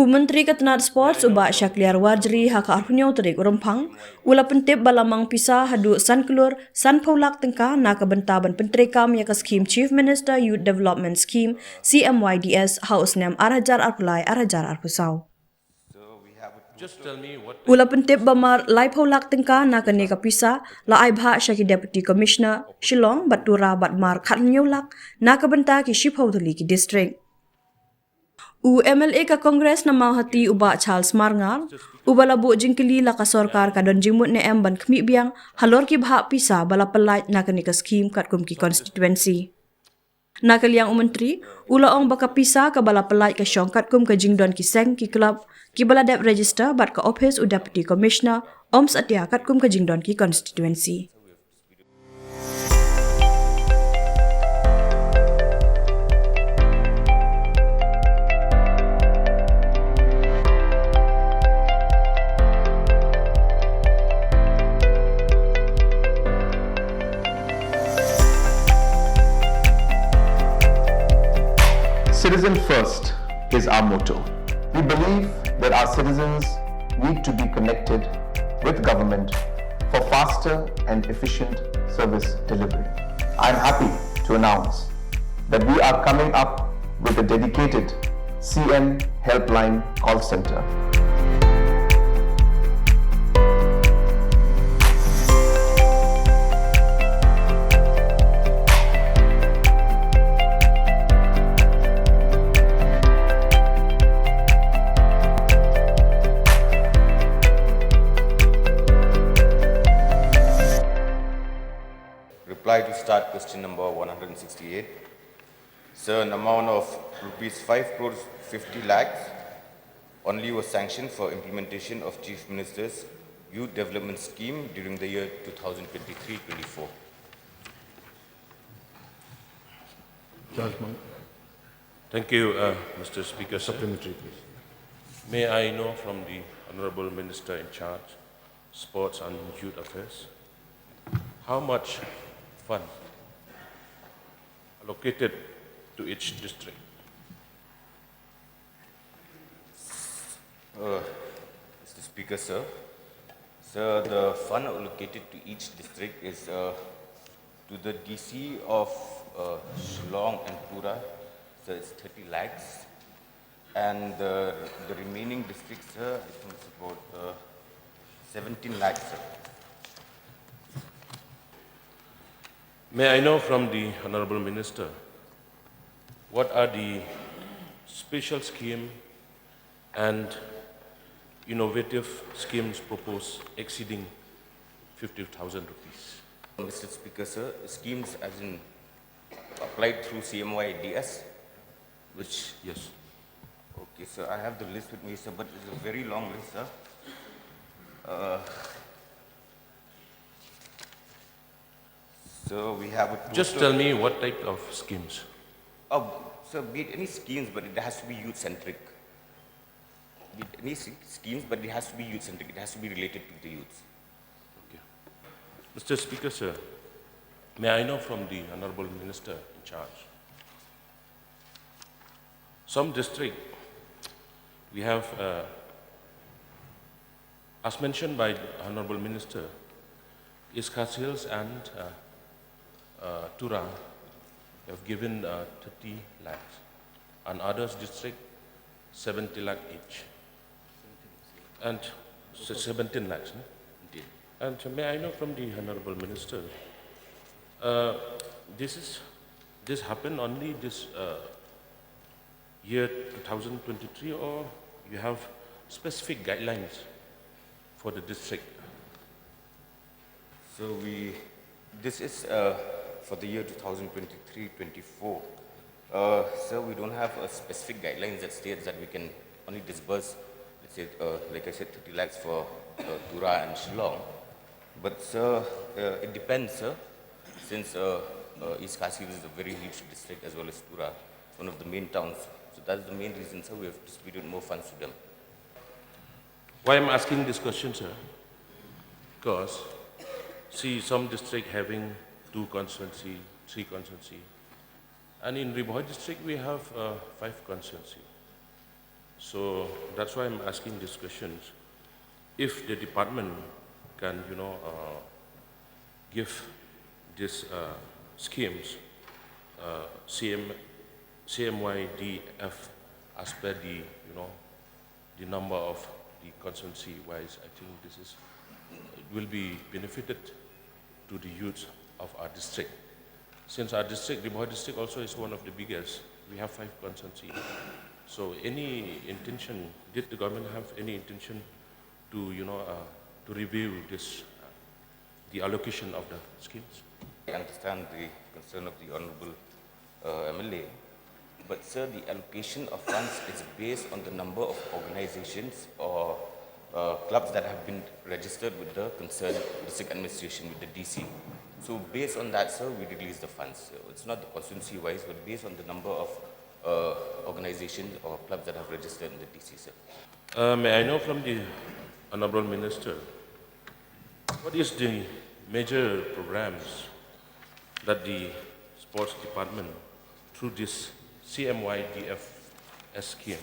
Menteri Ketenaga Sports ubah syakliar warjri haka arhunyau terik urempang, ula pentip balamang pisah hadu san klur san paulak tengka na kebenta ban pentrikam ya ke skim Chief Minister Youth Development Scheme CMYDS haus snem arajar arpulai arajar arpusau. Just tell me what Ula pentip bamar lai paulak tengka na kene kapisa la ai bha syaki Deputy Commissioner Shillong batura batmar khatnyolak na kebenta ki shiphaudali ki district. MLA ka Kongres na hati uba Charles Marngar, uba labu jingkili la ka sorkar ka don jimut ne ban khmi biang halor ki bha pisa bala pelait na kani ka scheme kat kum ki constituency. Na kaliang menteri, ula ong baka pisa ka bala pelait ka syong kat kum ka jingdon ki seng ki club, ki bala dep register bat ka office u deputy commissioner oms atia kat kum ka jingdon ki constituency. Citizen first is our motto. We believe that our citizens need to be connected with government for faster and efficient service delivery. I'm happy to announce that we are coming up with a dedicated CM helpline call center. Reply to start question number 168. Sir, an amount of rupees 5 crores 50 lakhs only was sanctioned for implementation of Chief Minister's Youth Development Scheme during the year 2023-24. Thank you, Mr. Speaker. Supplementary, please. May I know from the Honorable Minister in charge, Sports and Youth Affairs, how much fund allocated to each district? Mr. Speaker, sir. Sir, the fund allocated to each district is to the DC of Shillong and Pura, so it's 30 lakhs. And the remaining districts, sir, I think it's about 17 lakhs, sir. May I know from the Honorable Minister, what are the special scheme and innovative schemes proposed exceeding 50,000 rupees? Mr. Speaker, sir, schemes as in applied through CMYDS, which... Yes. Okay, sir, I have the list with me, sir, but it's a very long list, sir. So we have a total... Just tell me what type of schemes. Sir, be it any schemes, but it has to be youth-centric. Be it any schemes, but it has to be youth-centric. It has to be related to the youth. Okay. Mr. Speaker, sir, may I know from the Honorable Minister in charge, some district, we have, as mentioned by the Honorable Minister, Iskas Hills and Tura have given 30 lakhs, and others district 70 lakh each, and 17 lakhs. No? Indeed. And may I know from the Honorable Minister, this happened only this year 2023, or you have specific guidelines for the district? So this is for the year 2023-24. Sir, we don't have a specific guidelines that states that we can only disburse, let's say, like I said, 30 lakhs for Tura and Shillong. But sir, it depends, sir, since East Kasi is a very huge district as well as Tura, one of the main towns. So that's the main reason, sir, we have distributed more funds to them. Why I'm asking this question, sir? Because, see, some district having 2 constituency, 3 constituency, and in Ribhoi district we have 5 constituency. So that's why I'm asking these questions. If the department can, give these schemes, CMYDF, as per the, the number of the constituency wise, I think this is, it will be benefited to the youth of our district. Since our district, the Bohai district also is one of the biggest, we have 5 constituencies. So any intention, did the government have any intention to, to review this, the allocation of the schemes? I understand the concern of the Honorable MLA, but sir, the allocation of funds is based on the number of organizations or clubs that have been registered with the concerned district administration, with the DC. So based on that, sir, we release the funds. So it's not the constituency wise, but based on the number of organizations or clubs that have registered in the DC, sir. May I know from the Honorable Minister, what is the major programs that the sports department, through this CMYDF scheme,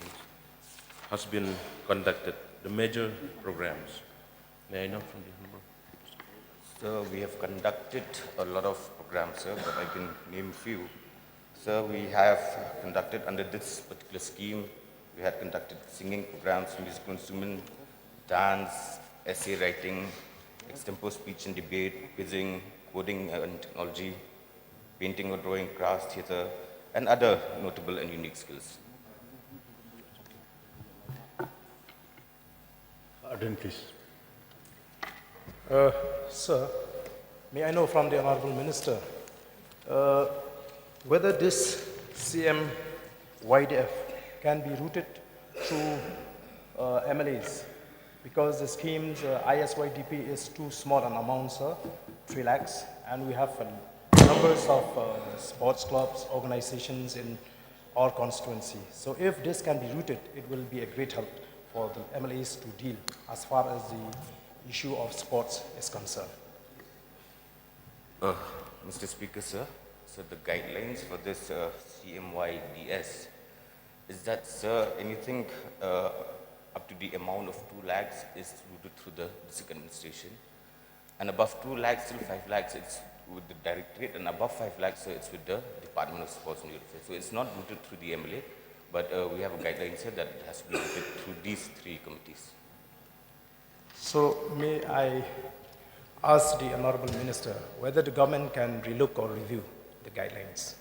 has been conducted, the major programs? May I know from the Honorable? So we have conducted a lot of programs, sir, but I can name a few. So we have conducted under this particular scheme, we had conducted singing programs, musical instrument, dance, essay writing, extempore speech and debate, quizzing, coding and technology, painting or drawing, crafts, theatre, and other notable and unique skills. Arden, please. Sir, may I know from the Honorable Minister whether this CMYDF can be routed through MLAs, because the scheme's ISYDP is too small an amount, sir, 3 lakhs, and we have numbers of sports clubs, organizations in our constituency. So if this can be routed, it will be a great help for the MLAs to deal as far as the issue of sports is concerned. Mr. Speaker, sir, so the guidelines for this CMYDS is that, sir, anything up to the amount of 2 lakhs is routed through the district administration, and above 2 lakhs till 5 lakhs it's with the directorate, and above 5 lakhs, sir, it's with the Department of Sports and Youth Affairs. So it's not routed through the MLA, but we have a guideline, sir, that it has to be routed through these 3 committees. So may I ask the Honorable Minister whether the government can relook or review the guidelines?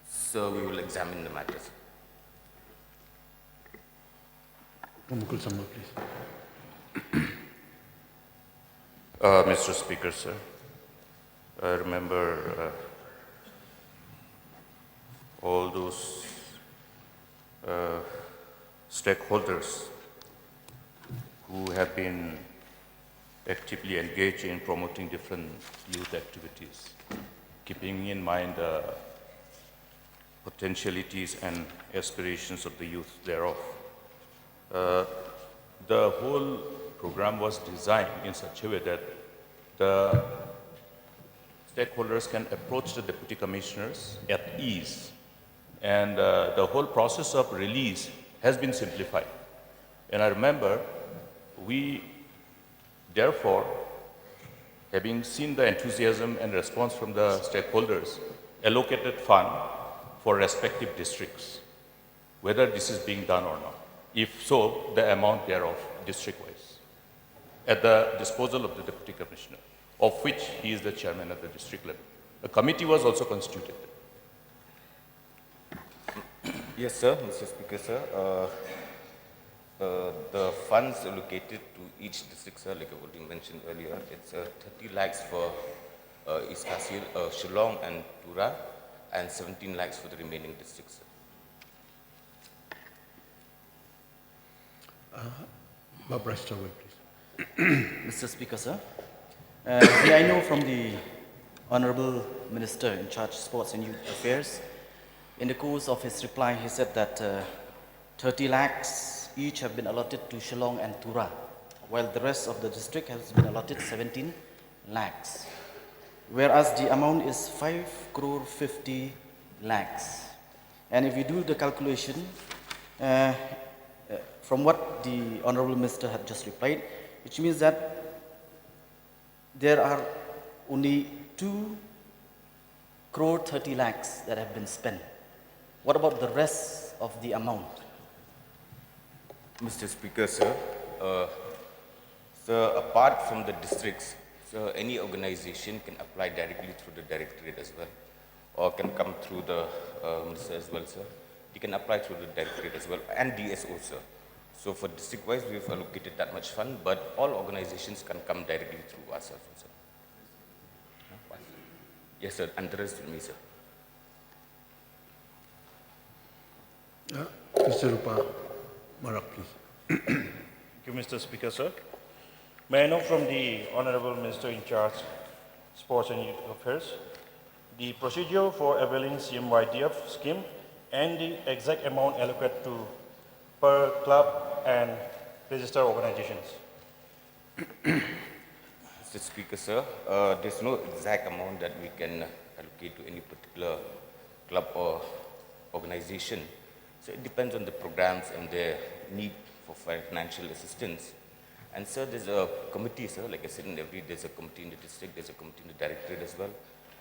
So we will examine the matters. Mukul Samba, please. Mr. Speaker, sir, I remember all those stakeholders who have been actively engaged in promoting different youth activities, keeping in mind the potentialities and aspirations of the youth thereof. The whole program was designed in such a way that the stakeholders can approach the deputy commissioners at ease, and the whole process of release has been simplified. And I remember we, therefore, having seen the enthusiasm and response from the stakeholders, allocated fund for respective districts, whether this is being done or not. If so, the amount thereof, district-wise, at the disposal of the Deputy Commissioner, of which he is the chairman at the district level. A committee was also constituted. Yes, sir, Mr. Speaker, sir. The funds allocated to each district, sir, like I already mentioned earlier, it's 30 lakhs for East Kasil, Shillong and Tura, and 17 lakhs for the remaining districts, sir. Barbara Stowell, please. Mr. Speaker, sir, I know from the Honorable Minister in charge of Sports and Youth Affairs, in the course of his reply, he said that 30 lakhs each have been allotted to Shillong and Tura, while the rest of the district has been allotted 17 lakhs, whereas the amount is 5 crore 50 lakhs. And if you do the calculation, Uh, from what the Honorable Minister had just replied, which means that there are only 2 crore 30 lakhs that have been spent. What about the rest of the amount? Mr. Speaker, sir, sir, apart from the districts, sir, any organization can apply directly through the directorate as well, or can come through the minister as well, sir. They can apply through the directorate as well, and DSO, sir. So for district-wise, we have allocated that much fund, but all organizations can come directly through us, also, sir. Yes, sir, and the rest with me, sir. Mr. Rupa Marak, please. Thank you, Mr. Speaker, sir. May I know from the Honorable Minister in charge, Sports and Youth Affairs, the procedure for availing CMYDS scheme and the exact amount allocated to per club and registered organizations? Mr. Speaker, sir, there's no exact amount that we can allocate to any particular club or organization. So it depends on the programs and their need for financial assistance. And sir, there's a committee, sir, like I said, there's a committee in the district, there's a committee in the directorate as well,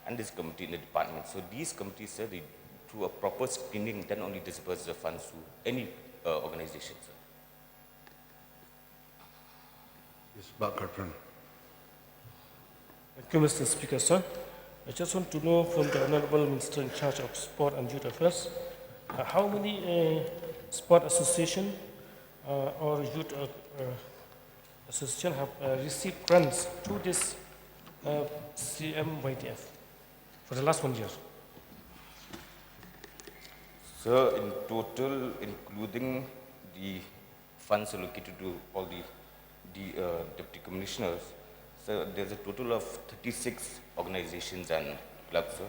and there's a committee in the department. So these committees, sir, they, through a proper screening, then only disperse the funds to any organization, sir. Yes, Bakatran. Thank you, Mr. Speaker, sir. I just want to know from the Honorable Minister in charge of Sport and Youth Affairs, how many sport association or youth association have received grants through this CMYDS for the last 1 year? Sir, in total, including the funds allocated to all the deputy commissioners, so there's a total of 36 organizations and clubs, sir.